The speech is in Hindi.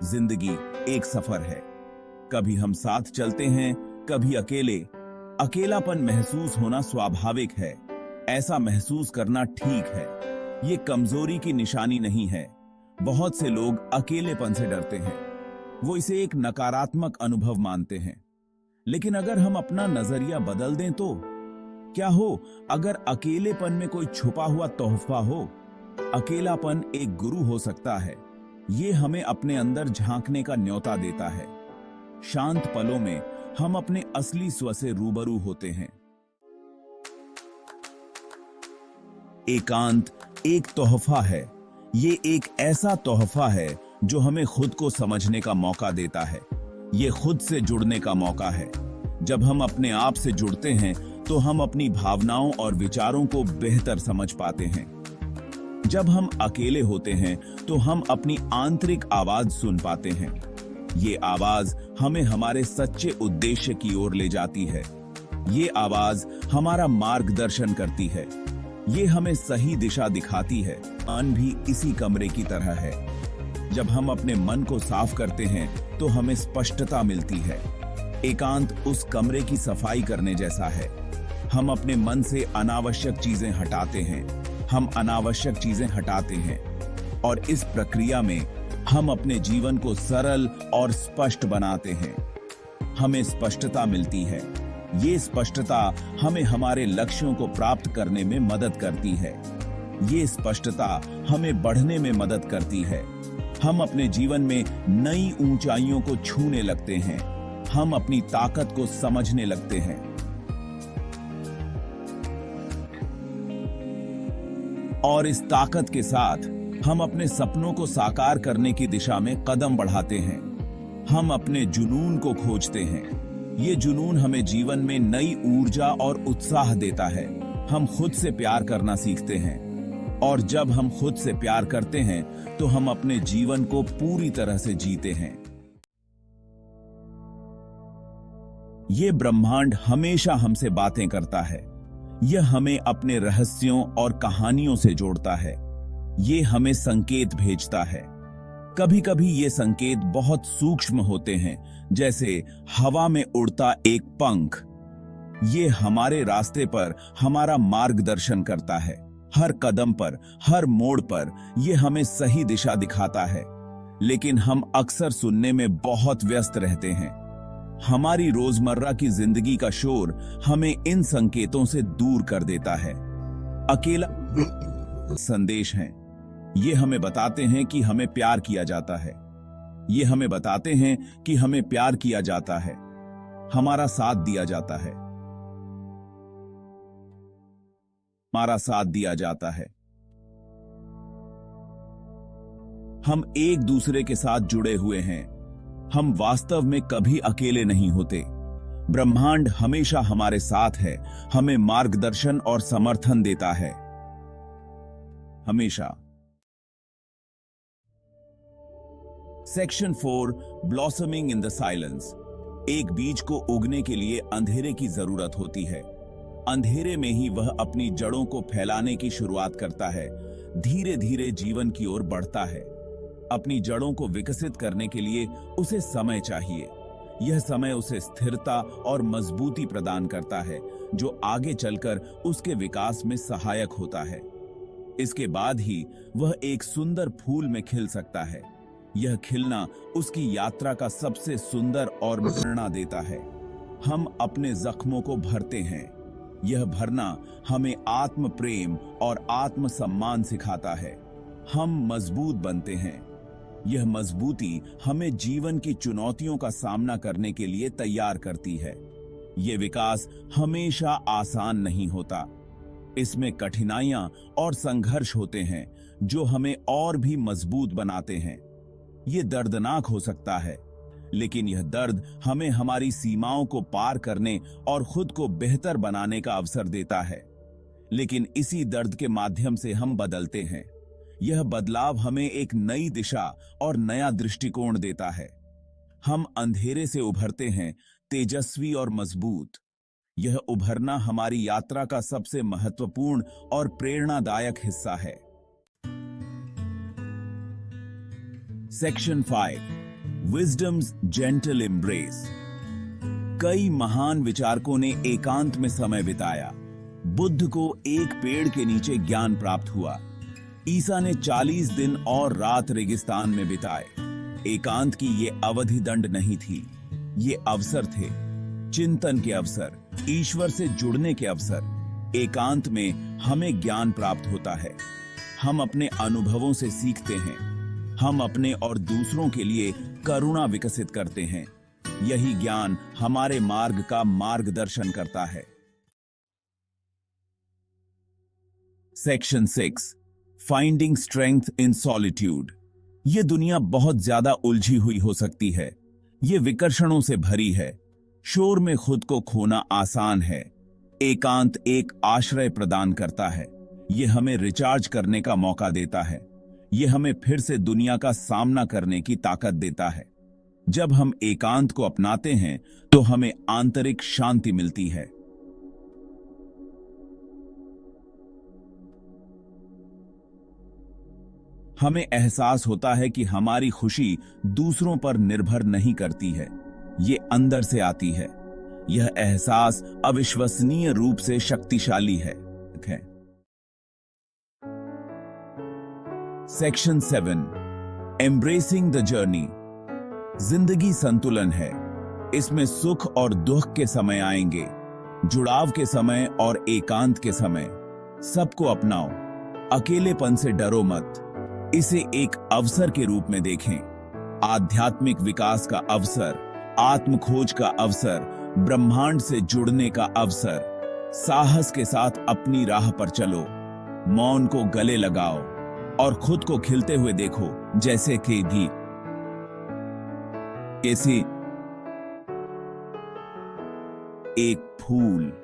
जिंदगी एक सफर है। कभी हम साथ चलते हैं, कभी अकेले। अकेलापन महसूस होना स्वाभाविक है। ऐसा महसूस करना ठीक है। ये कमजोरी की निशानी नहीं है। बहुत से लोग अकेलेपन से डरते हैं। वो इसे एक नकारात्मक अनुभव मानते हैं। लेकिन अगर हम अपना नजरिया बदल दें तो क्या हो अगर अकेलेपन में कोई छुपा हुआ तोहफा हो। अकेलापन एक गुरु हो सकता है। ये हमें अपने अंदर झांकने का न्योता देता है। शांत पलों में हम अपने असली स्व से रूबरू होते हैं। एकांत एक तोहफा है। ये एक ऐसा तोहफा है जो हमें खुद को समझने का मौका देता है। ये खुद से जुड़ने का मौका है। जब हम अपने आप से जुड़ते हैं तो हम अपनी भावनाओं और विचारों को बेहतर समझ पाते हैं। जब हम अकेले होते हैं तो हम अपनी आंतरिक आवाज सुन पाते हैं। ये आवाज हमें हमारे सच्चे उद्देश्य की ओर ले जाती है। ये आवाज हमारा मार्गदर्शन करती है। ये हमें सही दिशा दिखाती है। मन भी इसी कमरे की तरह है। जब हम अपने मन को साफ करते हैं तो हमें स्पष्टता मिलती है। एकांत उस कमरे की सफाई करने जैसा है। हम अपने मन से अनावश्यक चीजें हटाते हैं। हम अनावश्यक चीजें हटाते हैं और इस प्रक्रिया में हम अपने जीवन को सरल और स्पष्ट बनाते हैं। हमें स्पष्टता मिलती है। ये स्पष्टता हमें हमारे लक्ष्यों को प्राप्त करने में मदद करती है। ये स्पष्टता हमें बढ़ने में मदद करती है। हम अपने जीवन में नई ऊंचाइयों को छूने लगते हैं। हम अपनी ताकत को समझने लगते हैं। और इस ताकत के साथ हम अपने सपनों को साकार करने की दिशा में कदम बढ़ाते हैं। हम अपने जुनून को खोजते हैं। ये जुनून हमें जीवन में नई ऊर्जा और उत्साह देता है। हम खुद से प्यार करना सीखते हैं और जब हम खुद से प्यार करते हैं तो हम अपने जीवन को पूरी तरह से जीते हैं। ये ब्रह्मांड हमेशा हमसे बातें करता है। यह हमें अपने रहस्यों और कहानियों से जोड़ता है। ये हमें संकेत भेजता है। कभी कभी ये संकेत बहुत सूक्ष्म होते हैं, जैसे हवा में उड़ता एक पंख। ये हमारे रास्ते पर हमारा मार्गदर्शन करता है। हर कदम पर, हर मोड़ पर ये हमें सही दिशा दिखाता है। लेकिन हम अक्सर सुनने में बहुत व्यस्त रहते हैं। हमारी रोजमर्रा की जिंदगी का शोर हमें इन संकेतों से दूर कर देता है। अकेला संदेश हैं। ये हमें बताते हैं कि हमें प्यार किया जाता है। ये हमें बताते हैं कि हमें प्यार किया जाता है, हमारा साथ दिया जाता है, हमारा साथ दिया जाता है। हम एक दूसरे के साथ जुड़े हुए हैं। हम वास्तव में कभी अकेले नहीं होते। ब्रह्मांड हमेशा हमारे साथ है, हमें मार्गदर्शन और समर्थन देता है। हमेशा। Section 4 blossoming in the silence. एक बीज को उगने के लिए अंधेरे की जरूरत होती है। अंधेरे में ही वह अपनी जड़ों को फैलाने की शुरुआत करता है। धीरे धीरे जीवन की ओर बढ़ता है। अपनी जड़ों को विकसित करने के लिए उसे समय चाहिए। यह समय उसे स्थिरता और मजबूती प्रदान करता है, जो आगे चलकर उसके विकास में सहायक होता है। इसके बाद ही वह एक सुंदर फूल में खिल सकता है। यह खिलना उसकी यात्रा का सबसे सुंदर और प्रेरणा देता है। हम अपने जख्मों को भरते हैं। यह भरना हमें आत्म प्रेम और आत्म सम्मान सिखाता है। हम मजबूत बनते हैं। यह मजबूती हमें जीवन की चुनौतियों का सामना करने के लिए तैयार करती है। यह विकास हमेशा आसान नहीं होता। इसमें कठिनाइयां और संघर्ष होते हैं जो हमें और भी मजबूत बनाते हैं। यह दर्दनाक हो सकता है, लेकिन यह दर्द हमें हमारी सीमाओं को पार करने और खुद को बेहतर बनाने का अवसर देता है। लेकिन इसी दर्द के माध्यम से हम बदलते हैं। यह बदलाव हमें एक नई दिशा और नया दृष्टिकोण देता है। हम अंधेरे से उभरते हैं, तेजस्वी और मजबूत। यह उभरना हमारी यात्रा का सबसे महत्वपूर्ण और प्रेरणादायक हिस्सा है। Section 5 wisdom's gentle embrace. कई महान विचारकों ने एकांत में समय बिताया। बुद्ध को एक पेड़ के नीचे ज्ञान प्राप्त हुआ। ईसा ने 40 दिन और रात रेगिस्तान में बिताए। एकांत की ये अवधि दंड नहीं थी, ये अवसर थे, चिंतन के अवसर, ईश्वर से जुड़ने के अवसर। एकांत में हमें ज्ञान प्राप्त होता है, हम अपने अनुभवों से सीखते हैं, हम अपने और दूसरों के लिए करुणा विकसित करते हैं। यही ज्ञान हमारे मार्ग का मार्गदर्शन करता है। Section 6, finding strength in solitude. ये दुनिया बहुत ज्यादा उलझी हुई हो सकती है, ये विकर्षणों से भरी है। शोर में खुद को खोना आसान है। एकांत एक आश्रय प्रदान करता है। ये हमें रिचार्ज करने का मौका देता है। ये हमें फिर से दुनिया का सामना करने की ताकत देता है। जब हम एकांत को अपनाते हैं तो हमें आंतरिक शांति मिलती है। हमें एहसास होता है कि हमारी खुशी दूसरों पर निर्भर नहीं करती है, ये अंदर से आती है। यह एहसास अविश्वसनीय रूप से शक्तिशाली है। Section 7, embracing the journey. जिंदगी संतुलन है। इसमें सुख और दुख के समय आएंगे, जुड़ाव के समय और एकांत के समय। सबको अपनाओ, अकेलेपन से डरो मत। इसे एक अवसर के रूप में देखें। आध्यात्मिक विकास का अवसर, आत्म खोज का अवसर, ब्रह्मांड से जुड़ने का अवसर। साहस के साथ अपनी राह पर चलो, मौन को गले लगाओ और खुद को खिलते हुए देखो, जैसे एक फूल।